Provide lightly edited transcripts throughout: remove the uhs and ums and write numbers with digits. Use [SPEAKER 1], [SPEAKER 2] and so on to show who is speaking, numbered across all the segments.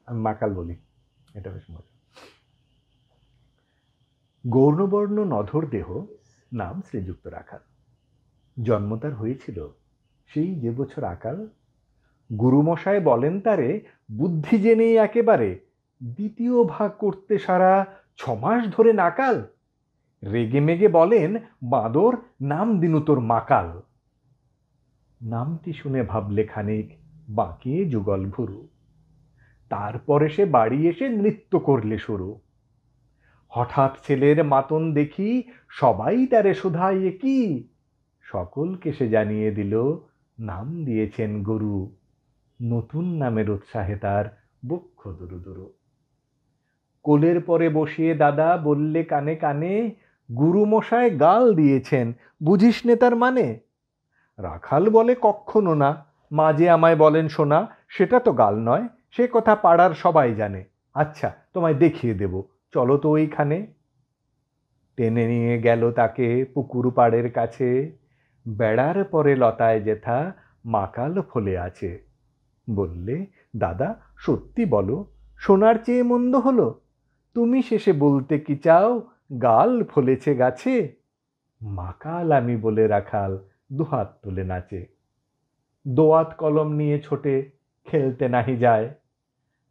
[SPEAKER 1] আমি মাকাল বলি, এটা বেশ মজা। গৌরবর্ণ নধর দেহ, নাম শ্রীযুক্ত রাখাল। জন্ম তার হয়েছিল সেই যে বছর আকাল। গুরুমশায় বলেন তারে বুদ্ধি জেনেই একেবারে দ্বিতীয় ভাগ করতে সারা 6 মাস ধরে নাকাল। রেগে মেগে বলেন, বাঁদর নাম দিনু তোর মাকাল। নামটি শুনে ভাবলে খানিক, বাঁকিয়ে যুগল ভুরু। তারপরে সে বাড়ি এসে নৃত্য করলে শুরু। হঠাৎ ছেলের মাতন দেখি সবাই তারে শোধায়, এ কি? সকলকে সে জানিয়ে দিল, নাম দিয়েছেন গুরু। নতুন নামের উৎসাহে তার বক্ষ দুরু দুরু। কোলের পরে বসিয়ে দাদা বললে কানে কানে, গুরু মশায় গাল দিয়েছেন, বুঝিস নে তার মানে? রাখাল বলে, কক্ষনো না, মা যে আমায় বলেন শোনা, সেটা তো গাল নয়, সে কথা পাড়ার সবাই জানে। আচ্ছা তোমায় দেখিয়ে দেব, চলো তো ওইখানে। টেনে নিয়ে গেল তাকে পুকুর পাড়ের কাছে। বেড়ার পরে লতায় যেথা মাকাল ফলে আছে। বললে, দাদা সত্যি বলো, সোনার চেয়ে মন্দ হলো? তুমি শেষে বলতে কি চাও, গাল ফলেছে গাছে? মাকাল আমি বলে রাখাল দুহাত তুলে নাচে। দোয়াত কলম নিয়ে ছোটে, খেলতে নাহি যায়।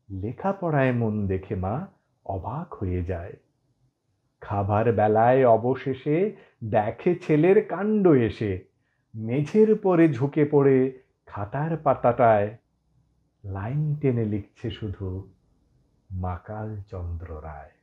[SPEAKER 1] লেখাপড়ায় মন দেখে মা অবাক হয়ে যায়। খাবার বেলায় অবশেষে দেখে ছেলের কাণ্ড এসে, মেঝের পরে ঝুঁকে পড়ে খাতার পাতাটায় লাইন টেনে লিখছে শুধু, মাকাল চন্দ্র রায়।